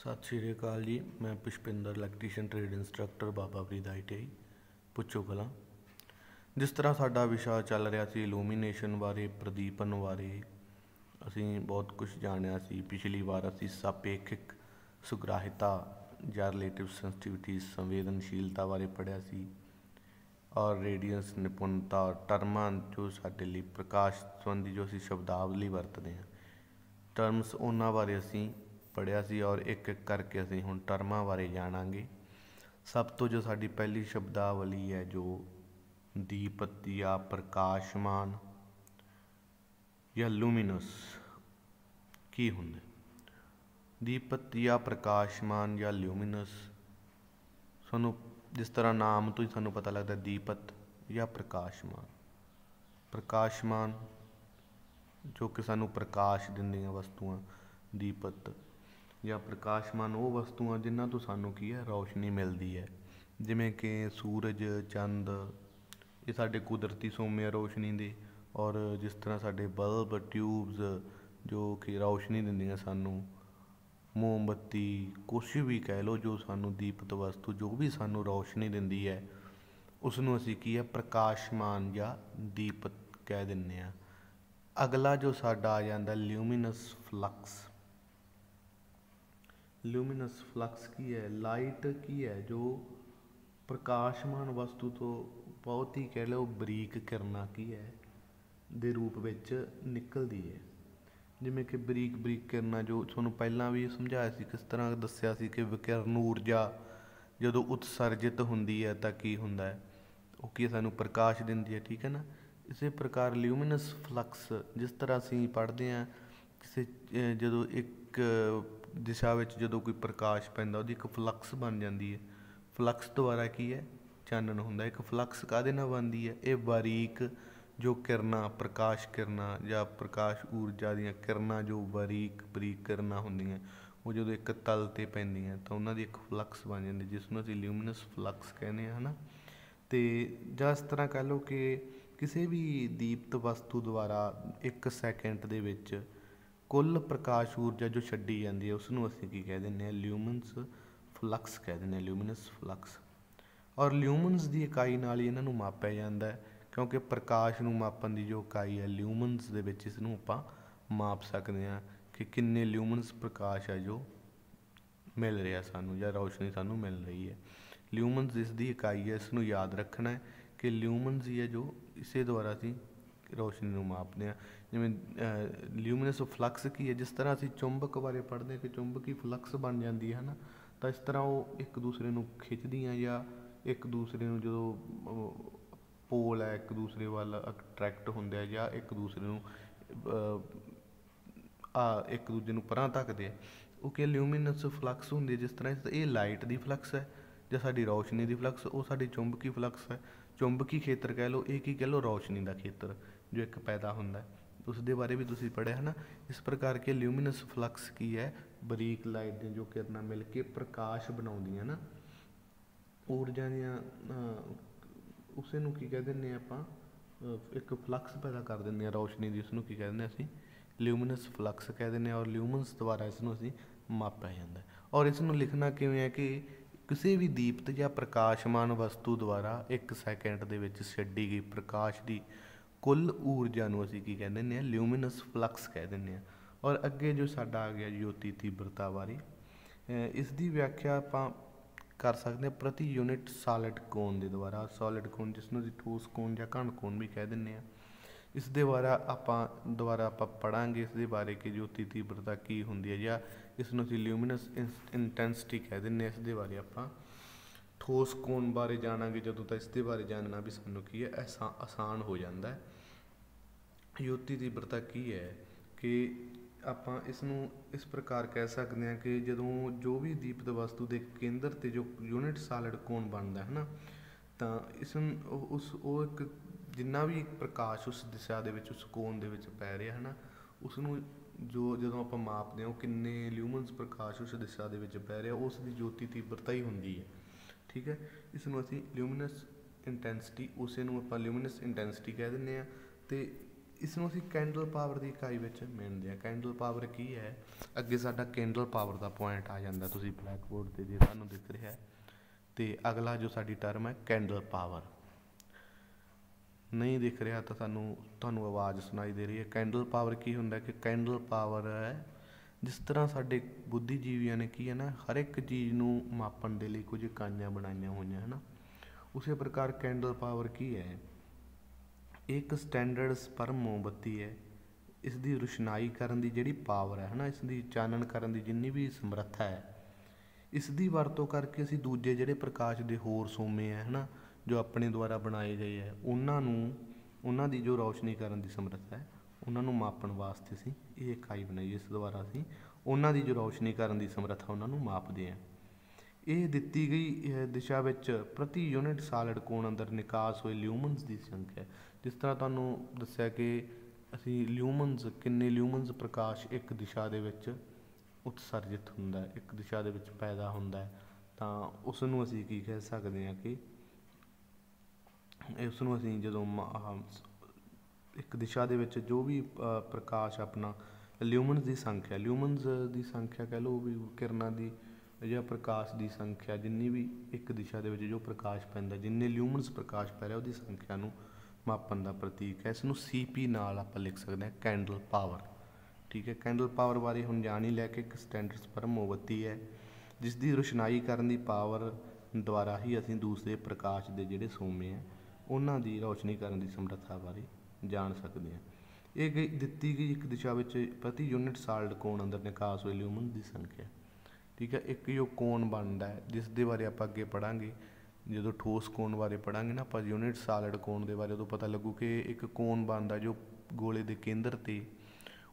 सत श्री अकाल जी। मैं पुष्पिंदर इलैक्ट्रीशियन ट्रेड इंस्ट्रक्टर बाबा फरीद ITI पुच्छो कलां। जिस तरह साडा विषय चल रहा सी इलूमीनेशन बारे प्रदीपन बारे असी बहुत कुछ जानिया सी। पिछली बार असी सापेक्षिक सुग्राहिता या रिलेटिव सेंसिटिविटी संवेदनशीलता बारे पढ़िया सी और रेडियंस निपुणता टर्मां जो साडे लई प्रकाश संबंधी जो असी शब्दावली वरतते हैं टर्म्स उन्हां बारे असी पढ़िया सी और एक एक करके असी हुण टर्मां बारे जाणांगे। सब तो जो साडी पहली शब्दावली है जो दीपत या प्रकाशमान या लूमिनस की हुंदा। दीपत या प्रकाशमान या ल्यूमिनस सानू जिस तरह नाम तो ही सानू पता लगता दीपत या प्रकाशमान। प्रकाशमान जो कि सानू प्रकाश दिंदियां वस्तुआं दीपत या प्रकाशमान वो वस्तुआं जिन्हां तो सानू की है रोशनी मिलती है, जिमें कि सूरज चंद ये साडे कुदरती सोमे रोशनी दे। और जिस तरह साडे बल्ब ट्यूब्स जो कि रोशनी दिंदियां सानू, मोमबत्ती कुछ भी कह लो जो सानू दीपत वस्तु जो भी सानू रोशनी दिंदी है उसनूं असी की है प्रकाशमान या दीपत कह दिंदे आ। अगला जो साडा आ जांदा ल्यूमिनस फ्लक्स। ल्यूमिनस फ्लक्स की है लाइट की है जो प्रकाशमान वस्तु तो बहुत ही कह लो बरीक किरणा की है दे रूप विच निकलती है। जिमें कि बरीक बरीक किरणा जो तुहानूं पहलां भी समझाया सी किस तरह दस्सिया सी कि विकिरण ऊर्जा जदों उत्सर्जित हुंदी है तां की हुंदा है वो की सानूं प्रकाश दिंदी है, ठीक है ना। इसे प्रकार ल्यूमिनस फ्लक्स जिस तरह असीं पढ़ते हैं किसी जदों एक दिशा विच जदों कोई प्रकाश पैंदा उहदी एक फ्लक्स बन जाती है। फ्लक्स द्वारा की है चानन हुंदा। एक फ्लक्स काहदे नाल बनदी है? ये बारीक जो किरणा प्रकाश किरणा या प्रकाश ऊर्जा दीयां किरणा जो बारीक बरीक किरणा हुंदियां वो जो एक तल ते पैंदियां तो उन्हां दी एक फ्लक्स बन जाती जिसनूं असीं ल्यूमिनस फ्लक्स कहने हैं, है ना। तो जां इस तरह कह लो कि किसी भी दीप्त वस्तु द्वारा 1 सैकेंड दे विच कुल प्रकाश ऊर्जा जो छड्डी जाती है उसनूं असीं की कह दिंदे आ ल्यूमिनस फ्लक्स कह दिंदे आ, ल्यूमिनस फ्लक्स। और ल्यूमनस की इकाई नाल ही इन्हां मापिया जाता है क्योंकि प्रकाश नूं मापन की जो इकाई है ल्यूमनस दे विच इसनूं आपां माप सकते हैं कि किन्ने ल्यूमनस प्रकाश है जो मिल रहा सानूं या रोशनी सानूं मिल रही है। ल्यूमनस इसकी इकाई है, इसनूं याद रखना है कि ल्यूमनस ही है जो इसे द्वारा असीं रोशनी नूं मापते हैं। जिवें ल्यूमिनस फ्लक्स की है जिस तरह असीं चुंबक बारे पढ़ते हैं कि चुंबकी फ्लक्स बन जाती है ना, तो इस तरह वो एक दूसरे नूं खिंचदियां या एक दूसरे नूं जो पोल है एक दूसरे वाल अट्रैक्ट होंगे या एक दूसरे नूं एक दूजे नूं परां धकदे है वो कि ल्यूमिनस फ्लक्स होंदी है। जिस तरह ये लाइट की फ्लक्स है ਜਾਂ ਸਾਡੀ रोशनी की फ्लक्स वो साडी चुंबकी फ्लक्स है। चुंबकी खेत्र कह लो एक ही कह लो रोशनी का खेत्र जो एक पैदा होंदा है उसके बारे भी तुसीं पढ़िया है ना। इस प्रकार के ल्यूमिनस फ्लक्स की है बरीक लाइट दी जो किरणां मिल के प्रकाश बनाउंदियां ना ऊर्जा दियां उसे नूं की कह दिंदे आपां एक फ्लक्स पैदा कर दिंदे आ रोशनी की उसनूं की कह दिंदे असीं ल्यूमिनस फ्लक्स कह दिंदे और ल्यूमनस द्वारा इसनूं असीं मापिया जांदा है। और इसनूं लिखना किवें है कि किसी भी दीप्त या प्रकाशमान वस्तु द्वारा 1 सैकेंड दे विच छड्डी गई प्रकाश की कुल ऊर्जा नूं असीं की कह दिंदे आ ल्यूमिनस फ्लक्स कह दिंदे आ। और अगे जो साडा आ गया ज्योति तीव्रता बारे इसकी व्याख्या आपां कर सकते हैं प्रति यूनिट सॉलिड कोण के द्वारा। सॉलिड कोण जिसनूं असीं ठोस कोण या घन कोण भी कह दिंदे आ। इस दे बारे आपां पढ़ांगे इस दे बारे कि ज्योति तीव्रता की हुंदी है या इसनूं असीं ल्यूमिनस इंटेंसिटी कह दिंदे आ। इस दे बारे आपां ठोस कोण बारे जाणांगे जदों तां इस दे बारे जानना भी सानूं की है आसान हो जाता है। ज्योति तीव्रता की है कि आपां इसनूं इस प्रकार कह सकते हैं कि जदों जो भी दीप्त वस्तु के केंद्र ते जो यूनिट सॉलिड कोण बनता है ना तो इस उस एक जिन्ना भी प्रकाश उस दिशा दे विच उस कोण दे विच पै रहा है ना उसनूं जो जदों आपां मापदे हां किन्ने ल्यूमनस प्रकाश उस दिशा दे विच पै रहा उसकी ज्योति तीव्रता ही हुंदी है, ठीक है। इसनूं असीं ल्यूमिनस इंटेंसिटी उसे नूं आपां ल्यूमिनस इंटेंसिटी कह दिंदे आ। ते ਇਸ ਨੂੰ ਅਸੀਂ ਕੈਂਡਲ ਪਾਵਰ ਦੀ ਇਕਾਈ ਵਿੱਚ ਮਿਣਦੇ ਹਾਂ। ਕੈਂਡਲ ਪਾਵਰ ਕੀ ਹੈ, ਅੱਗੇ ਸਾਡਾ ਕੈਂਡਲ ਪਾਵਰ ਦਾ ਪੁਆਇੰਟ ਆ ਜਾਂਦਾ, ਤੁਸੀਂ ਬਲੈਕ ਬੋਰਡ 'ਤੇ ਜੇ ਤੁਹਾਨੂੰ ਦਿਖ ਰਿਹਾ। ਅਤੇ ਅਗਲਾ ਜੋ ਸਾਡੀ ਟਰਮ ਹੈ ਕੈਂਡਲ ਪਾਵਰ, ਨਹੀਂ ਦਿਖ ਰਿਹਾ ਤਾਂ ਤੁਹਾਨੂੰ ਆਵਾਜ਼ ਸੁਣਾਈ ਦੇ ਰਹੀ ਹੈ। ਕੈਂਡਲ ਪਾਵਰ ਕੀ ਹੁੰਦਾ ਕਿ ਕੈਂਡਲ ਪਾਵਰ ਹੈ, ਜਿਸ ਤਰ੍ਹਾਂ ਸਾਡੇ ਬੁੱਧੀਜੀਵੀਆਂ ਨੇ ਕੀ ਹੈ ਨਾ, ਹਰ ਇੱਕ ਚੀਜ਼ ਨੂੰ ਮਾਪਣ ਦੇ ਲਈ ਕੁਝ ਇਕਾਈਆਂ ਬਣਾਈਆਂ ਹੋਈਆਂ ਹੈ ਨਾ, ਉਸੇ ਪ੍ਰਕਾਰ ਕੈਂਡਲ ਪਾਵਰ ਕੀ ਹੈ, ਇੱਕ ਸਟੈਂਡਰਡ ਸਪਰਮ ਮੋਮਬੱਤੀ ਹੈ। ਇਸ ਦੀ ਰੁਸ਼ਨਾਈ ਕਰਨ ਦੀ ਜਿਹੜੀ ਪਾਵਰ ਹੈ ਨਾ, ਇਸ ਦੀ ਚਾਨਣ ਕਰਨ ਦੀ ਜਿੰਨੀ ਵੀ ਸਮਰੱਥਾ ਹੈ, ਇਸ ਦੀ ਵਰਤੋਂ ਕਰਕੇ ਅਸੀਂ ਦੂਜੇ ਜਿਹੜੇ ਪ੍ਰਕਾਸ਼ ਦੇ ਹੋਰ ਸੋਮੇ ਹੈ ਨਾ, ਜੋ ਆਪਣੇ ਦੁਆਰਾ ਬਣਾਏ ਗਏ ਹੈ, ਉਹਨਾਂ ਦੀ ਜੋ ਰੌਸ਼ਨੀ ਕਰਨ ਦੀ ਸਮਰੱਥਾ ਹੈ, ਉਹਨਾਂ ਨੂੰ ਮਾਪਣ ਵਾਸਤੇ ਅਸੀਂ ਇਹ ਇਕਾਈ ਬਣਾਈ। ਇਸ ਦੁਆਰਾ ਅਸੀਂ ਉਹਨਾਂ ਦੀ ਜੋ ਰੌਸ਼ਨੀ ਕਰਨ ਦੀ ਸਮਰੱਥਾ ਉਹਨਾਂ ਨੂੰ ਮਾਪਦੇ ਹਾਂ। ਇਹ ਦਿੱਤੀ ਗਈ ਦਿਸ਼ਾ ਵਿੱਚ ਪ੍ਰਤੀ ਯੂਨਿਟ ਸਾਲਿਡ ਕੋਣ ਅੰਦਰ ਨਿਕਾਸ ਹੋਏ ਲਿਊਮਨਸ ਦੀ ਸੰਖਿਆ। ਜਿਸ ਤਰ੍ਹਾਂ ਤੁਹਾਨੂੰ ਦੱਸਿਆ ਕਿ ਅਸੀਂ ਲਿਊਮਨਸ, ਕਿੰਨੇ ਲਿਊਮਨਸ ਪ੍ਰਕਾਸ਼ ਇੱਕ ਦਿਸ਼ਾ ਦੇ ਵਿੱਚ ਉਤਸਰਜਿਤ ਹੁੰਦਾ, ਇੱਕ ਦਿਸ਼ਾ ਦੇ ਵਿੱਚ ਪੈਦਾ ਹੁੰਦਾ, ਤਾਂ ਉਸ ਨੂੰ ਅਸੀਂ ਕੀ ਕਹਿ ਸਕਦੇ ਹਾਂ ਕਿ ਇਸ ਨੂੰ ਅਸੀਂ ਜਦੋਂ ਇੱਕ ਦਿਸ਼ਾ ਦੇ ਵਿੱਚ ਜੋ ਵੀ ਪ੍ਰਕਾਸ਼ ਆਪਣਾ ਲਿਊਮਨਸ ਦੀ ਸੰਖਿਆ ਕਹਿ ਲਓ, ਵੀ ਕਿਰਨਾਂ ਦੀ ਜਾਂ ਪ੍ਰਕਾਸ਼ ਦੀ ਸੰਖਿਆ, ਜਿੰਨੀ ਵੀ ਇੱਕ ਦਿਸ਼ਾ ਦੇ ਵਿੱਚ ਜੋ ਪ੍ਰਕਾਸ਼ ਪੈਂਦਾ, ਜਿੰਨੇ ਲਿਊਮਨਸ ਪ੍ਰਕਾਸ਼ ਪੈ ਰਿਹਾ, ਉਹਦੀ ਸੰਖਿਆ ਨੂੰ ਮਾਪਣ ਦਾ ਪ੍ਰਤੀਕ ਹੈ। ਇਸ ਨੂੰ CP ਨਾਲ ਆਪਾਂ ਲਿਖ ਸਕਦੇ ਹਾਂ, ਕੈਂਡਲ ਪਾਵਰ। ਠੀਕ ਹੈ, ਕੈਂਡਲ ਪਾਵਰ ਬਾਰੇ ਹੁਣ ਜਾਣ ਹੀ ਲੈ ਕੇ ਇੱਕ ਸਟੈਂਡਰਡ ਸਪਰਮ ਮੋਮਬੱਤੀ ਹੈ, ਜਿਸ ਦੀ ਰੁਸ਼ਨਾਈ ਕਰਨ ਦੀ ਪਾਵਰ ਦੁਆਰਾ ਹੀ ਅਸੀਂ ਦੂਸਰੇ ਪ੍ਰਕਾਸ਼ ਦੇ ਜਿਹੜੇ ਸੋਮੇ ਹੈ ਉਹਨਾਂ ਦੀ ਰੌਸ਼ਨੀ ਕਰਨ ਦੀ ਸਮਰੱਥਾ ਬਾਰੇ ਜਾਣ ਸਕਦੇ ਹਾਂ। ਇਹ ਦਿੱਤੀ ਗਈ ਇੱਕ ਦਿਸ਼ਾ ਵਿੱਚ ਪ੍ਰਤੀ ਯੂਨਿਟ ਸਾਲਿਡ ਕੋਣ ਅੰਦਰ ਨਿਕਾਸ ਹੋਏ ਲਿਊਮਨ ਦੀ ਸੰਖਿਆ। ਠੀਕ ਹੈ, ਇੱਕ ਜੋ ਕੋਣ ਬਣਦਾ ਹੈ, ਜਿਸ ਦੇ ਬਾਰੇ ਆਪਾਂ ਅੱਗੇ ਪੜ੍ਹਾਂਗੇ, ਜਦੋਂ ਠੋਸ ਕੋਣ ਬਾਰੇ ਪੜ੍ਹਾਂਗੇ ਨਾ ਆਪਾਂ ਯੂਨਿਟ ਸਾਲਿਡ ਕੋਣ ਦੇ ਬਾਰੇ, ਉਦੋਂ ਪਤਾ ਲੱਗੂ ਕਿ ਇੱਕ ਕੋਣ ਬਣਦਾ ਜੋ ਗੋਲੇ ਦੇ ਕੇਂਦਰ 'ਤੇ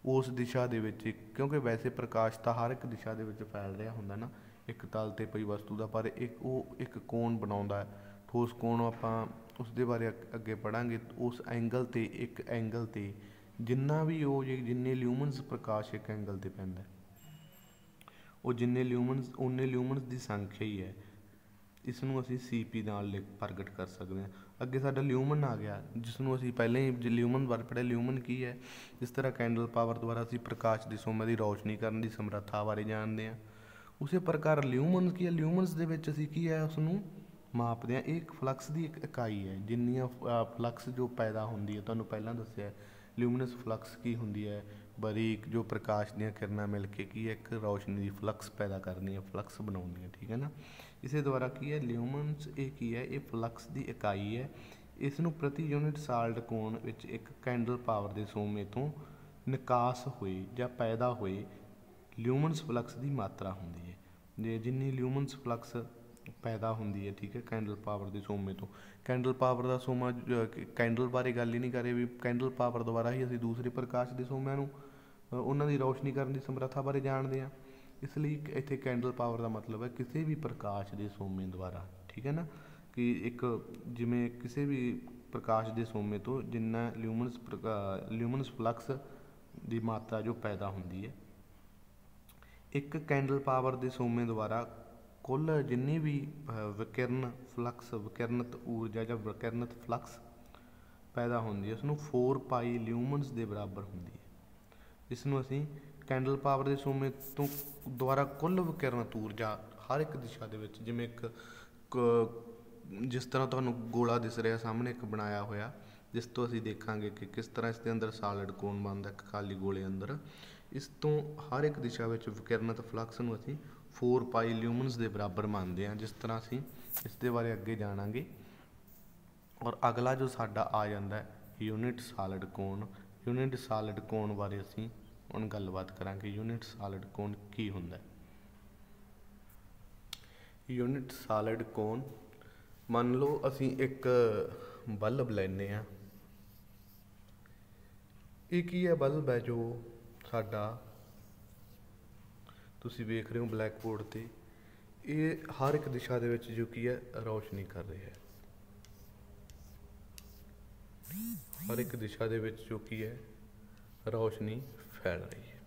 ਉਸ ਦਿਸ਼ਾ ਦੇ ਵਿੱਚ, ਕਿਉਂਕਿ ਵੈਸੇ ਪ੍ਰਕਾਸ਼ ਤਾਂ ਹਰ ਇੱਕ ਦਿਸ਼ਾ ਦੇ ਵਿੱਚ ਫੈਲ ਰਿਹਾ ਹੁੰਦਾ ਨਾ ਇੱਕ ਤਲ 'ਤੇ ਪਈ ਵਸਤੂ ਦਾ, ਪਰ ਇੱਕ ਕੋਣ ਬਣਾਉਂਦਾ ਹੈ, ਠੋਸ ਕੋਣ। ਆਪਾਂ ਉਸ ਦੇ ਬਾਰੇ ਅੱਗੇ ਪੜ੍ਹਾਂਗੇ। ਉਸ ਐਂਗਲ 'ਤੇ, ਇੱਕ ਐਂਗਲ 'ਤੇ ਜਿੰਨੇ ਲਿਊਮਨਸ ਪ੍ਰਕਾਸ਼ ਇੱਕ ਐਂਗਲ 'ਤੇ ਪੈਂਦਾ, ਉਹ ਉਨੇ ਲਿਊਮਨਸ ਦੀ ਸੰਖਿਆ ਹੀ ਹੈ। ਇਸ ਨੂੰ ਅਸੀਂ CP ਨਾਲ ਪ੍ਰਗਟ ਕਰ ਸਕਦੇ ਹਾਂ। ਅੱਗੇ ਸਾਡਾ ਲਿਊਮਨ ਆ ਗਿਆ, ਜਿਸ ਨੂੰ ਅਸੀਂ ਪਹਿਲਾਂ ਹੀ ਲਿਊਮਨ ਬਾਰੇ ਪੜ੍ਹਿਆ। ਲਿਊਮਨ ਕੀ ਹੈ, ਜਿਸ ਤਰ੍ਹਾਂ ਕੈਂਡਲ ਪਾਵਰ ਦੁਆਰਾ ਅਸੀਂ ਪ੍ਰਕਾਸ਼ ਦੇ ਸੋਮੇ ਦੀ ਰੌਸ਼ਨੀ ਕਰਨ ਦੀ ਸਮਰੱਥਾ ਬਾਰੇ ਜਾਣਦੇ ਹਾਂ, ਉਸੇ ਪ੍ਰਕਾਰ ਲਿਊਮਨ ਕੀ ਹੈ, ਲਿਊਮਨਸ ਦੇ ਵਿੱਚ ਅਸੀਂ ਕੀ ਹੈ ਉਸ ਨੂੰ ਮਾਪਦੇ ਹਾਂ। ਇਹ ਇੱਕ ਫਲਕਸ ਦੀ ਇੱਕ ਇਕਾਈ ਹੈ। ਜਿੰਨੀਆਂ ਫਲਕਸ ਜੋ ਪੈਦਾ ਹੁੰਦੀ ਹੈ, ਤੁਹਾਨੂੰ ਪਹਿਲਾਂ ਦੱਸਿਆ ਲਿਊਮਨਸ ਫਲਕਸ ਕੀ ਹੁੰਦੀ ਹੈ, ਬਰੀਕ ਜੋ ਪ੍ਰਕਾਸ਼ ਦੀਆਂ ਕਿਰਨਾਂ ਮਿਲ ਕੇ ਕੀ ਹੈ ਇੱਕ ਰੌਸ਼ਨੀ ਦੀ ਫਲਕਸ ਪੈਦਾ ਕਰਦੀਆਂ, ਫਲਕਸ ਬਣਾਉਂਦੀਆਂ। ਠੀਕ ਹੈ ਨਾ, ਇਸੇ ਦੁਆਰਾ ਕੀ ਹੈ ਲਿਊਮਨਸ, ਇਹ ਕੀ ਹੈ, ਇਹ ਫਲਕਸ ਦੀ ਇਕਾਈ ਹੈ। ਇਸ ਨੂੰ ਪ੍ਰਤੀ ਯੂਨਿਟ ਸਾਲਿਡ ਕੋਣ ਵਿੱਚ ਇੱਕ ਕੈਂਡਲ ਪਾਵਰ ਦੇ ਸੋਮੇ ਤੋਂ ਨਿਕਾਸ ਹੋਏ ਜਾਂ ਪੈਦਾ ਹੋਏ ਲਿਊਮਨਸ ਫਲਕਸ ਦੀ ਮਾਤਰਾ ਹੁੰਦੀ ਹੈ। ਜੇ ਜਿੰਨੀ ਲਿਊਮਨਸ ਫਲਕਸ ਪੈਦਾ ਹੁੰਦੀ ਹੈ, ਠੀਕ ਹੈ, ਕੈਂਡਲ ਪਾਵਰ ਦੇ ਸੋਮੇ ਤੋਂ। ਕੈਂਡਲ ਪਾਵਰ ਦਾ ਸੋਮਾ, ਕੈਂਡਲ ਬਾਰੇ ਗੱਲ ਹੀ ਨਹੀਂ ਕਰ ਰਹੇ, ਵੀ ਕੈਂਡਲ ਪਾਵਰ ਦੁਆਰਾ ਹੀ ਅਸੀਂ ਦੂਸਰੇ ਪ੍ਰਕਾਸ਼ ਦੇ ਸੋਮਿਆਂ ਨੂੰ ਉਹਨਾਂ ਦੀ ਰੌਸ਼ਨੀ ਕਰਨ ਦੀ ਸਮਰੱਥਾ ਬਾਰੇ ਜਾਣਦੇ ਹਾਂ। ਇਸ ਲਈ ਇੱਥੇ ਕੈਂਡਲ ਪਾਵਰ ਦਾ ਮਤਲਬ ਹੈ ਕਿਸੇ ਵੀ ਪ੍ਰਕਾਸ਼ ਦੇ ਸੋਮੇ ਦੁਆਰਾ। ਠੀਕ ਹੈ ਨਾ, ਕਿ ਇੱਕ ਜਿਵੇਂ ਕਿਸੇ ਵੀ ਪ੍ਰਕਾਸ਼ ਦੇ ਸੋਮੇ ਤੋਂ ਜਿੰਨਾ ਲਿਊਮਨਸ ਫਲਕਸ ਦੀ ਮਾਤਰਾ ਜੋ ਪੈਦਾ ਹੁੰਦੀ ਹੈ, ਇੱਕ ਕੈਂਡਲ ਪਾਵਰ ਦੇ ਸੋਮੇ ਦੁਆਰਾ ਕੁੱਲ ਜਿੰਨੀ ਵੀ ਵਿਕਿਰਨਤ ਊਰਜਾ ਜਾਂ ਵਿਕਿਰਨਤ ਫਲਕਸ ਪੈਦਾ ਹੁੰਦੀ ਹੈ, ਉਸਨੂੰ 4 ਪਾਈ ਲਿਊਮਨਸ ਦੇ ਬਰਾਬਰ ਹੁੰਦੀ ਹੈ। ਇਸ ਨੂੰ ਅਸੀਂ ਕੈਂਡਲ ਪਾਵਰ ਦੇ ਸੋਮੇ ਤੋਂ ਦੁਆਰਾ ਕੁੱਲ ਵਿਕਿਰਨਤ ਊਰਜਾ ਹਰ ਇੱਕ ਦਿਸ਼ਾ ਦੇ ਵਿੱਚ, ਜਿਵੇਂ ਜਿਸ ਤਰ੍ਹਾਂ ਤੁਹਾਨੂੰ ਗੋਲਾ ਦਿਸ ਰਿਹਾ ਸਾਹਮਣੇ ਇੱਕ ਬਣਾਇਆ ਹੋਇਆ, ਜਿਸ ਤੋਂ ਅਸੀਂ ਦੇਖਾਂਗੇ ਕਿ ਕਿਸ ਤਰ੍ਹਾਂ ਇਸ ਦੇ ਅੰਦਰ ਸਾਲਿਡ ਕੋਣ ਬਣਦਾ ਇੱਕ ਖਾਲੀ ਗੋਲੇ ਅੰਦਰ। ਇਸ ਤੋਂ ਹਰ ਇੱਕ ਦਿਸ਼ਾ ਵਿੱਚ ਵਿਕਿਰਨਤ ਫਲਕਸ ਨੂੰ ਅਸੀਂ 4 ਪਾਈ ਲਿਊਮਨਸ ਦੇ ਬਰਾਬਰ ਮੰਨਦੇ ਹਾਂ, ਜਿਸ ਤਰ੍ਹਾਂ ਅਸੀਂ ਇਸ ਦੇ ਬਾਰੇ ਅੱਗੇ ਜਾਣਾਂਗੇ। ਔਰ ਅਗਲਾ ਜੋ ਸਾਡਾ ਆ ਜਾਂਦਾ ਹੈ ਯੂਨਿਟ ਸਾਲਿਡ ਕੋਣ। ਯੂਨਿਟ ਸਾਲਿਡ ਕੋਣ ਬਾਰੇ ਅਸੀਂ ਹੁਣ ਗੱਲਬਾਤ ਕਰਾਂਗੇ। ਯੂਨਿਟ ਸਾਲਿਡ ਕੋਣ ਕੀ ਹੁੰਦਾ? ਯੂਨਿਟ ਸਾਲਿਡ ਕੋਣ, ਮੰਨ ਲਓ ਅਸੀਂ ਇੱਕ ਬਲਬ ਲੈਂਦੇ ਹਾਂ। ਇਹ ਕੀ ਹੈ, ਬਲਬ ਹੈ ਜੋ ਸਾਡਾ ਤੁਸੀਂ ਵੇਖ ਰਹੇ ਹੋ ਬਲੈਕ ਬੋਰਡ 'ਤੇ। ਇਹ ਹਰ ਇੱਕ ਦਿਸ਼ਾ ਦੇ ਵਿੱਚ ਜੋ ਕੀ ਹੈ ਰੌਸ਼ਨੀ ਕਰ ਰਿਹਾ ਹੈ। ਹਰ ਇੱਕ ਦਿਸ਼ਾ ਦੇ ਵਿੱਚ ਜੋ ਕੀ ਹੈ ਰੌਸ਼ਨੀ ਫੈਲ ਰਹੀ ਹੈ।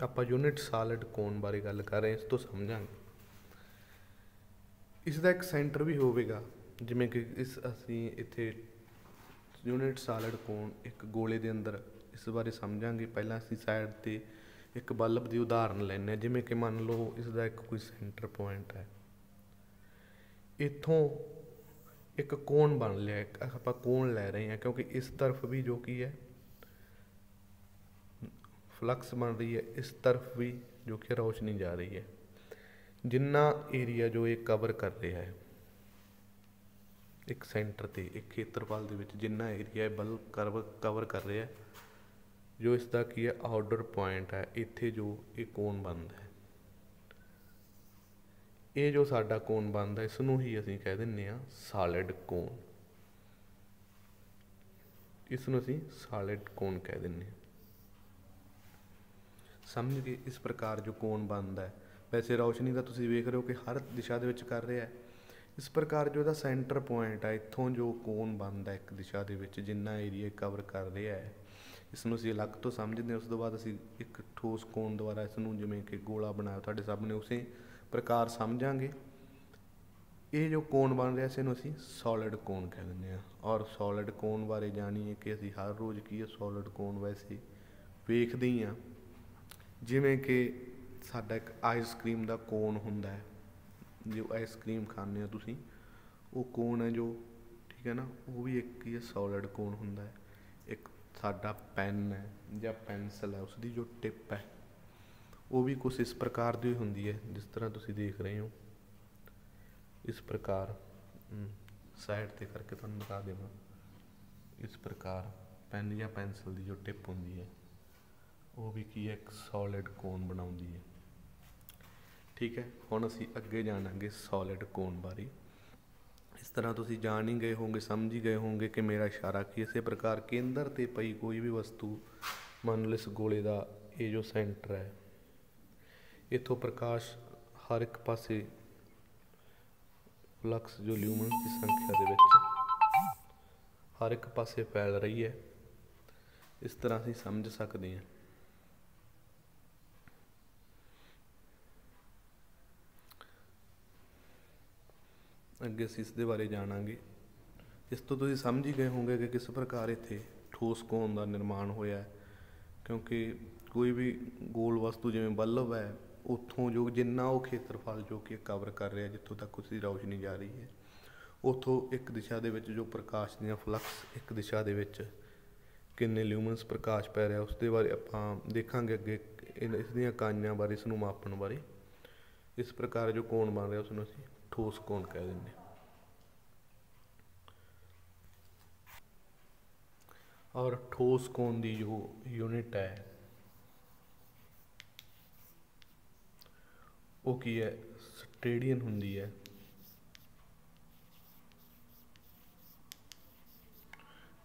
ਆਪਾਂ ਯੂਨਿਟ ਸਾਲਿਡ ਕੋਣ ਬਾਰੇ ਗੱਲ ਕਰ ਰਹੇ ਹਾਂ, ਇਸ ਤੋਂ ਸਮਝਾਂਗੇ। ਇਸ ਦਾ ਇੱਕ ਸੈਂਟਰ ਵੀ ਹੋਵੇਗਾ, ਜਿਵੇਂ ਕਿ ਅਸੀਂ ਇੱਥੇ यूनिट सॉलिड कोण एक गोले के अंदर इस बारे समझांगे। पहला असीं साइड ते एक बल्ब की उदाहरण लैने, जिमें कि मान लो इसका एक कोई सेंटर पॉइंट है, इत्थों एक कोण बन लिया, एक आपां कोण लै रहे हैं क्योंकि इस तरफ भी जो की है फ्लक्स बन रही है, इस तरफ भी जो कि रोशनी जा रही है। जिन्ना एरिया जो ये कवर कर रहा है एक सेंटर ते एक खेत्रफल दे विच जिन्ना एरिया बल्ब कवर कर रहा है, जो इसका की है आउटर पॉइंट है, इत्थे जो ये कोण बनता है, ये जो साडा कोण बनता है इसनूं ही असीं कह दिंदे आ सॉलिड कोण। इसनूं असीं सॉलिड कोण कह दिंदे आ। समझ के इस प्रकार जो कोण बनता है, वैसे रोशनी का तुसीं वेख रहे हो कि हर दिशा दे विच कर रहा है। इस प्रकार जो इसका सेंटर पॉइंट है, इत्थों जो कोण बनता है एक दिशा दे विच जिन्ना एरिया कवर कर रहा है, इसनूं असीं अलग तो समझते हैं। उस तो बाद असीं एक ठोस कोण द्वारा इसनूं जिवें कि गोला बनाया तुहाडे सामने उसे प्रकार समझांगे। ये जो कोण बन रहा इसनूं असीं सॉलिड कोण कह दिंदे आ। और सॉलिड कोण बारे जाणीए कि असीं हर रोज़ की है सॉलिड कोण वैसे वेखदे ही आ। जिमें कि साडा एक आइसक्रीम का कोण हुंदा है, जो आइसक्रीम खाने हो तुसीं, वो कोण है जो, ठीक है ना, वो भी एक ही सॉलिड कोण हुंदा है। एक साडा पैन है या पेंसिल है, उसकी जो टिप है वो भी कुछ इस प्रकार की हुंदी है जिस तरह तुसीं देख रहे हो। इस प्रकार साइड ते करके तुहानूं दिखा देवां। इस प्रकार पैन या पेंसिल की जो टिप हुंदी है वो भी की है एक सॉलिड कोण बनाउंदी है। ठीक है, हुण असीं अगे जाणांगे सॉलिड कोण बारे। इस तरह तुसीं जान ही गए होंगे, समझ ही गए होंगे कि मेरा इशारा कि इस प्रकार केंद्र ते पई कोई भी वस्तु, मान लो इस गोले का ये जो सेंटर है, इत्थों प्रकाश हर एक पासे फ्लक्स जो ल्यूमन की संख्या दे विच हर एक पासे फैल रही है। इस तरह असीं समझ सकते हैं। अगे असीं इस दे बारे जाणांगे। इस तो तुसीं समझ ही गए होंगे कि किस प्रकार इत्थे ठोस कोण का निर्माण होया है, क्योंकि कोई भी गोल वस्तु जिवें बल्ब है, उत्थों जो जिन्ना वो खेत्रफल जो कि कवर कर रहा है, जितों तक उसकी रोशनी जा रही है, उत्थों एक दिशा दे विच जो प्रकाश दियां फ्लक्स एक दिशा दे विच किन्ने ल्यूमनस प्रकाश पै रहा, उसके बारे आपां देखांगे अगे। इस दियां इकाइयां बारे, इसनूं मापन बारे। इस प्रकार जो कोण बन रहा उसनूं असीं ठोस कोण कह दिंदे हां। और ठोस कोण की जो यूनिट है वो की है स्टेडियन हुंदी है,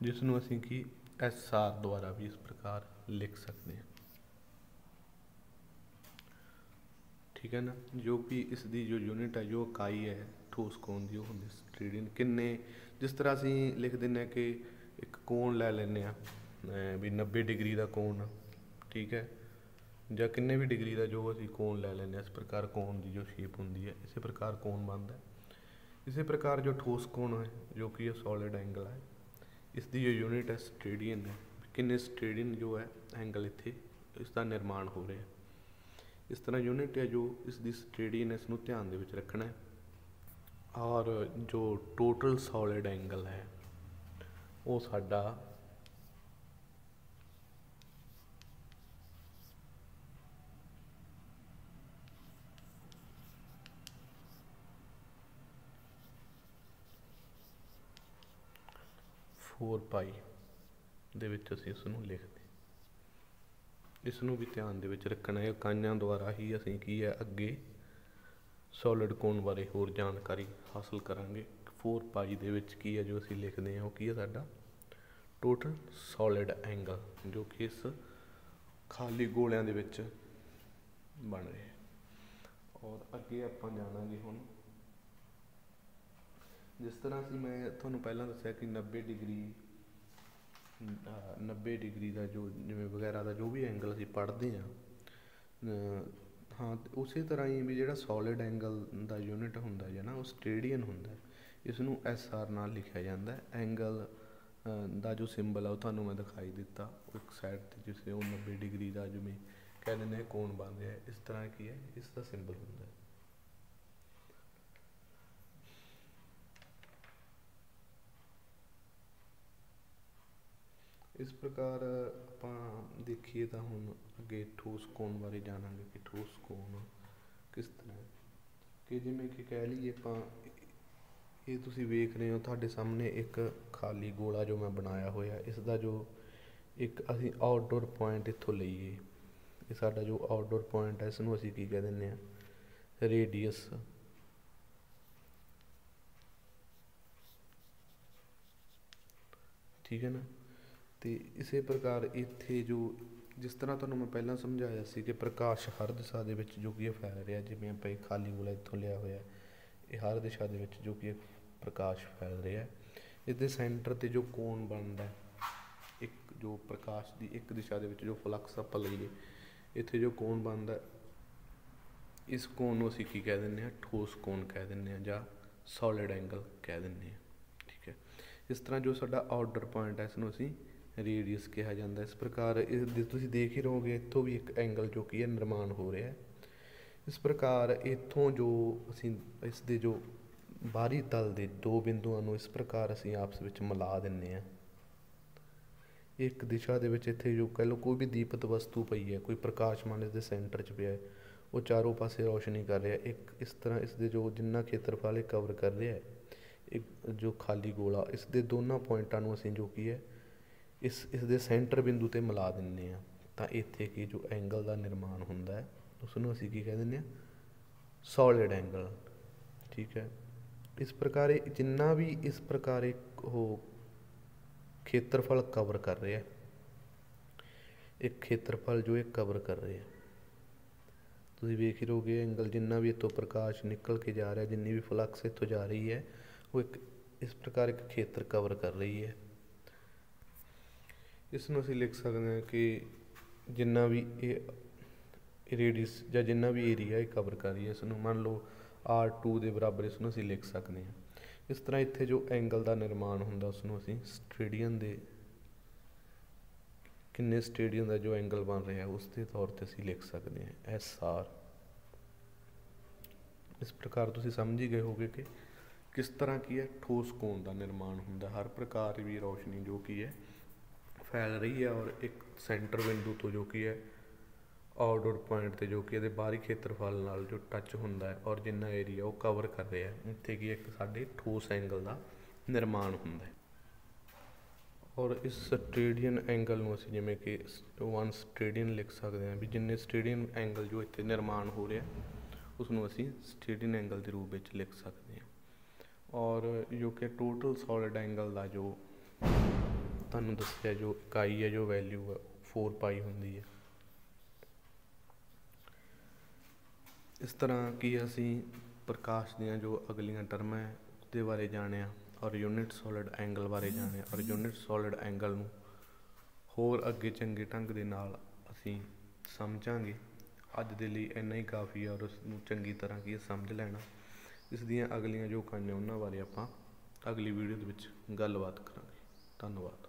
जिसनों असीं की SR द्वारा भी इस प्रकार लिख सकते हैं। ठीक है ना, जो भी इसकी जो यूनिट है, जो इकाई है ठोस कोण की, वो होंदी स्टेडियन। किन्ने जिस तरह असीं लिख दिंदे कि एक कोण लै लैंदे आ भी 90 डिग्री का कोण, ठीक है, ਜਾਂ किन्ने भी डिग्री का जो असीं कोण लै लैंदे, इस प्रकार कोण की जो शेप हुंदी है, इस प्रकार कोण बनता है। इसी प्रकार जो ठोस कोण है जो कि सॉलिड एंगल है, इसकी जो यूनिट है स्टेडियन है। किन्ने स्टेडियन जो है एंगल इत्थे इसका निर्माण हो रहा है। इस तरह यूनिट है जो इसकी स्टेडियन, इसनूं ध्यान दे विच रखना है। और जो टोटल सॉलिड एंगल है वो साडा 4 ਪਾਈ ਦੇ ਵਿੱਚ ਅਸੀਂ ਇਸ ਨੂੰ ਲਿਖਦੇ। ਇਸ ਨੂੰ ਵੀ ਧਿਆਨ ਦੇ ਵਿੱਚ ਰੱਖਣਾ ਹੈ। ਇਕਾਈਆਂ ਦੁਆਰਾ ਹੀ ਅਸੀਂ ਕੀ ਹੈ ਅੱਗੇ ਸੋਲਿਡ ਕੋਨ ਬਾਰੇ ਹੋਰ ਜਾਣਕਾਰੀ ਹਾਸਲ ਕਰਾਂਗੇ। 4 ਪਾਈ ਦੇ ਵਿੱਚ ਕੀ ਹੈ ਜੋ ਅਸੀਂ ਲਿਖਦੇ ਹਾਂ ਉਹ ਕੀ ਹੈ ਸਾਡਾ ਟੋਟਲ ਸੋਲਿਡ ਐਂਗਲ, ਜੋ ਕਿ ਇਸ ਖਾਲੀ ਗੋਲਿਆਂ ਦੇ ਵਿੱਚ ਬਣ ਰਿਹਾ। ਔਰ ਅੱਗੇ ਆਪਾਂ ਜਾਣਾਂਗੇ ਹੁਣ, जिस तरह से मैं थोड़ा पहला दसिया कि 90 डिग्री का जो जिमें वगैरह का जो भी एंगल असीं पढ़ते हैं, हाँ उस तरह ही भी जो सॉलिड एंगल का यूनिट होंदा है ना वो स्टेडियन होंदा है। इसनूं SR नाल लिखा जाता है, एंगल ਦਾ ਜੋ ਸਿੰਬਲ ਆ ਉਹ ਤੁਹਾਨੂੰ ਮੈਂ ਦਿਖਾਈ ਦਿੱਤਾ, ਇੱਕ ਸਾਈਡ 'ਤੇ ਜਿਸੇ ਉਹ 90 ਡਿਗਰੀ ਦਾ ਜਿਵੇਂ ਕਹਿ ਦਿੰਦੇ ਆ ਕੋਣ ਬਣ ਰਿਹਾ, ਇਸ ਤਰ੍ਹਾਂ ਕੀ ਹੈ ਇਸ ਦਾ ਸਿੰਬਲ ਹੁੰਦਾ ਹੈ। ਇਸ ਪ੍ਰਕਾਰ ਆਪਾਂ ਦੇਖੀਏ ਤਾਂ ਹੁਣ ਅੱਗੇ ਠੋਸ ਕੋਣ ਬਾਰੇ ਜਾਣਾਂਗੇ ਕਿ ਠੋਸ ਕੋਣ ਕਿਸ ਤਰ੍ਹਾਂ, ਕਿ ਜਿਵੇਂ ਕਿ ਕਹਿ ਲਈਏ ਆਪਾਂ, ਇਹ ਤੁਸੀਂ ਵੇਖ ਰਹੇ ਹੋ ਤੁਹਾਡੇ ਸਾਹਮਣੇ ਇੱਕ ਖਾਲੀ ਗੋਲਾ ਜੋ ਮੈਂ ਬਣਾਇਆ ਹੋਇਆ, ਇਸ ਦਾ ਜੋ ਇੱਕ ਅਸੀਂ ਆਊਟਡੋਰ ਪੁਆਇੰਟ ਇੱਥੋਂ ਲਈਏ, ਇਹ ਸਾਡਾ ਜੋ ਆਊਟਡੋਰ ਪੁਆਇੰਟ ਹੈ, ਇਸ ਨੂੰ ਅਸੀਂ ਕੀ ਕਹਿ ਦਿੰਦੇ ਹਾਂ ਰੇਡੀਅਸ। ਠੀਕ ਹੈ ਨਾ। ਅਤੇ ਇਸੇ ਪ੍ਰਕਾਰ ਇੱਥੇ ਜੋ ਜਿਸ ਤਰ੍ਹਾਂ ਤੁਹਾਨੂੰ ਮੈਂ ਪਹਿਲਾਂ ਸਮਝਾਇਆ ਸੀ ਕਿ ਪ੍ਰਕਾਸ਼ ਹਰ ਦਿਸ਼ਾ ਦੇ ਵਿੱਚ ਜੋ ਕਿ ਇਹ ਫੈਲ ਰਿਹਾ, ਜਿਵੇਂ ਆਪਾਂ ਇਹ ਖਾਲੀ ਗੋਲਾ ਇੱਥੋਂ ਲਿਆ ਹੋਇਆ, ਇਹ ਹਰ ਦਿਸ਼ਾ ਦੇ ਵਿੱਚ ਜੋ ਕਿ ਪ੍ਰਕਾਸ਼ ਫੈਲ ਰਿਹਾ, ਇਸਦੇ ਸੈਂਟਰ 'ਤੇ ਜੋ ਕੋਣ ਬਣਦਾ, ਇੱਕ ਜੋ ਪ੍ਰਕਾਸ਼ ਦੀ ਇੱਕ ਦਿਸ਼ਾ ਦੇ ਵਿੱਚ ਜੋ ਫਲਕਸ ਆਪਾਂ ਲਈਏ, ਇੱਥੇ ਜੋ ਕੋਣ ਬਣਦਾ, ਇਸ ਕੋਣ ਨੂੰ ਅਸੀਂ ਕੀ ਕਹਿ ਦਿੰਦੇ ਹਾਂ ਠੋਸ ਕੋਣ ਕਹਿ ਦਿੰਦੇ ਹਾਂ ਜਾਂ ਸੋਲਿਡ ਐਂਗਲ ਕਹਿ ਦਿੰਦੇ ਹਾਂ। ਠੀਕ ਹੈ। ਇਸ ਤਰ੍ਹਾਂ ਜੋ ਸਾਡਾ ਆਊਟਡੋਰ ਪੁਆਇੰਟ ਹੈ, ਇਸ ਨੂੰ ਅਸੀਂ ਰੇਡੀਅਸ ਕਿਹਾ ਜਾਂਦਾ। ਇਸ ਪ੍ਰਕਾਰ ਇਸ ਤੁਸੀਂ ਦੇਖ ਹੀ ਰਹੋਗੇ ਇੱਥੋਂ ਵੀ ਇੱਕ ਐਂਗਲ ਜੋ ਕੀ ਹੈ ਨਿਰਮਾਣ ਹੋ ਰਿਹਾ। ਇਸ ਪ੍ਰਕਾਰ ਇੱਥੋਂ ਜੋ ਅਸੀਂ ਇਸ ਦੇ ਜੋ ਬਾਹਰੀ ਤਲ ਦੇ ਦੋ ਬਿੰਦੂਆਂ ਨੂੰ ਇਸ ਪ੍ਰਕਾਰ ਅਸੀਂ ਆਪਸ ਵਿੱਚ ਮਿਲਾ ਦਿੰਦੇ ਹਾਂ। ਇੱਕ ਦਿਸ਼ਾ ਦੇ ਵਿੱਚ ਇੱਥੇ ਜੋ ਕਹਿ ਲਓ ਕੋਈ ਵੀ ਦੀਪਤ ਵਸਤੂ ਪਈ ਹੈ, ਕੋਈ ਪ੍ਰਕਾਸ਼ਮਾਨ ਇਸ ਦੇ ਸੈਂਟਰ 'ਚ ਪਿਆ ਹੈ, ਉਹ ਚਾਰੋਂ ਪਾਸੇ ਰੌਸ਼ਨੀ ਕਰ ਰਿਹਾ। ਇੱਕ ਇਸ ਤਰ੍ਹਾਂ ਇਸ ਦੇ ਜੋ ਜਿੰਨਾ ਖੇਤਰਫਲ ਇਹ ਕਵਰ ਕਰ ਰਿਹਾ ਹੈ, ਇੱਕ ਜੋ ਖਾਲੀ ਗੋਲਾ, ਇਸ ਦੇ ਦੋਨਾਂ ਪੁਆਇੰਟਾਂ ਨੂੰ ਅਸੀਂ ਜੋ ਕੀ ਹੈ ਇਸ ਦੇ ਸੈਂਟਰ ਬਿੰਦੂ 'ਤੇ ਮਿਲਾ ਦਿੰਦੇ ਹਾਂ, ਤਾਂ ਇੱਥੇ ਕੀ ਜੋ ਐਂਗਲ ਦਾ ਨਿਰਮਾਣ ਹੁੰਦਾ ਹੈ ਉਸ ਨੂੰ ਅਸੀਂ ਕੀ ਕਹਿ ਦਿੰਦੇ ਹਾਂ ਸੋਲਿਡ ਐਂਗਲ। ਠੀਕ ਹੈ। ਇਸ ਪ੍ਰਕਾਰ ਜਿੰਨਾ ਵੀ ਇਸ ਪ੍ਰਕਾਰ ਉਹ ਖੇਤਰਫਲ ਕਵਰ ਕਰ ਰਿਹਾ, ਇੱਕ ਖੇਤਰਫਲ ਜੋ ਇਹ ਕਵਰ ਕਰ ਰਿਹਾ, ਤੁਸੀਂ ਵੇਖ ਹੀ ਰਹੋਗੇ ਐਂਗਲ ਜਿੰਨਾ ਵੀ ਇੱਥੋਂ ਪ੍ਰਕਾਸ਼ ਨਿਕਲ ਕੇ ਜਾ ਰਿਹਾ, ਜਿੰਨੀ ਵੀ ਫਲਕਸ ਇੱਥੋਂ ਜਾ ਰਹੀ ਹੈ, ਉਹ ਇੱਕ ਇਸ ਪ੍ਰਕਾਰ ਇੱਕ ਖੇਤਰ ਕਵਰ ਕਰ ਰਹੀ ਹੈ। ਇਸ ਨੂੰ ਅਸੀਂ ਲਿਖ ਸਕਦੇ ਹਾਂ ਕਿ ਜਿੰਨਾ ਵੀ ਇਹ ਰੇਡੀਅਸ ਜਾਂ ਜਿੰਨਾ ਵੀ ਏਰੀਆ ਇਹ ਕਵਰ ਕਰ ਰਹੀ ਹੈ, ਇਸ ਨੂੰ ਮੰਨ ਲਓ R2 ਦੇ ਬਰਾਬਰ ਇਸ ਨੂੰ ਅਸੀਂ ਲਿਖ ਸਕਦੇ ਹਾਂ। ਇਸ ਤਰ੍ਹਾਂ ਇੱਥੇ ਜੋ ਐਂਗਲ ਦਾ ਨਿਰਮਾਣ ਹੁੰਦਾ ਉਸ ਨੂੰ ਅਸੀਂ ਸਟਰੇਡੀਅਨ ਦੇ ਕਿੰਨੇ ਸਟੇਡੀਅਨ ਦਾ ਜੋ ਐਂਗਲ ਬਣ ਰਿਹਾ ਉਸ ਦੇ ਤੌਰ 'ਤੇ ਅਸੀਂ ਲਿਖ ਸਕਦੇ ਹਾਂ SR। ਇਸ ਪ੍ਰਕਾਰ ਤੁਸੀਂ ਸਮਝ ਹੀ ਗਏ ਹੋਗੇ ਕਿ ਕਿਸ ਤਰ੍ਹਾਂ ਕੀ ਹੈ ਠੋਸ ਕੋਣ ਦਾ ਨਿਰਮਾਣ ਹੁੰਦਾ। ਹਰ ਪ੍ਰਕਾਰ ਦੀ ਰੌਸ਼ਨੀ ਜੋ ਕੀ ਹੈ ਫੈਲ ਰਹੀ ਹੈ ਔਰ ਇੱਕ ਸੈਂਟਰ ਬਿੰਦੂ ਤੋਂ ਜੋ ਕੀ ਹੈ ਆਊਟਡੋਰ ਪੁਆਇੰਟ 'ਤੇ ਜੋ ਕਿ ਇਹਦੇ ਬਾਹਰੀ ਖੇਤਰਫਲ ਨਾਲ ਜੋ ਟੱਚ ਹੁੰਦਾ ਹੈ ਔਰ ਜਿੰਨਾ ਏਰੀਆ ਉਹ ਕਵਰ ਕਰ ਰਿਹਾ, ਇੱਥੇ ਕੀ ਇੱਕ ਸਾਡੇ ਠੋਸ ਐਂਗਲ ਦਾ ਨਿਰਮਾਣ ਹੁੰਦਾ ਹੈ। ਔਰ ਇਸ ਸਟਰੇਡੀਅਨ ਐਂਗਲ ਨੂੰ ਅਸੀਂ ਜਿਵੇਂ ਕਿ 1 ਸਟਰੇਡੀਅਨ ਲਿਖ ਸਕਦੇ ਹਾਂ, ਵੀ ਜਿੰਨੇ ਸਟਰੇਡੀਅਨ ਐਂਗਲ ਜੋ ਇੱਥੇ ਨਿਰਮਾਣ ਹੋ ਰਿਹਾ ਉਸ ਨੂੰ ਅਸੀਂ ਸਟਰੇਡੀਅਨ ਐਂਗਲ ਦੇ ਰੂਪ ਵਿੱਚ ਲਿਖ ਸਕਦੇ ਹਾਂ। ਔਰ ਜੋ ਕਿ ਟੋਟਲ ਸੋਲਿਡ ਐਂਗਲ ਦਾ ਜੋ ਤੁਹਾਨੂੰ ਦੱਸਿਆ ਜੋ ਇਕਾਈ ਹੈ, ਜੋ ਵੈਲਿਊ ਹੈ 4 ਪਾਈ ਹੁੰਦੀ ਹੈ। ਇਸ ਤਰ੍ਹਾਂ ਕਿ ਅਸੀਂ ਪ੍ਰਕਾਸ਼ ਦੀਆਂ ਜੋ ਅਗਲੀਆਂ ਟਰਮਾਂ ਹੈ ਉਹਦੇ ਬਾਰੇ ਜਾਣਿਆ ਔਰ ਯੂਨਿਟ ਸੋਲਿਡ ਐਂਗਲ ਬਾਰੇ ਜਾਣਿਆ, ਔਰ ਯੂਨਿਟ ਸੋਲਿਡ ਐਂਗਲ ਨੂੰ ਹੋਰ ਅੱਗੇ ਚੰਗੇ ਢੰਗ ਦੇ ਨਾਲ ਅਸੀਂ ਸਮਝਾਂਗੇ। ਅੱਜ ਦੇ ਲਈ ਇੰਨਾ ਹੀ ਕਾਫੀ ਹੈ ਔਰ ਉਸ ਨੂੰ ਚੰਗੀ ਤਰ੍ਹਾਂ ਕੀ ਸਮਝ ਲੈਣਾ। ਇਸ ਦੀਆਂ ਅਗਲੀਆਂ ਜੋ ਇਕਾਈਆਂ ਉਹਨਾਂ ਬਾਰੇ ਆਪਾਂ ਅਗਲੀ ਵੀਡੀਓ ਦੇ ਵਿੱਚ ਗੱਲਬਾਤ ਕਰਾਂਗੇ। ਧੰਨਵਾਦ।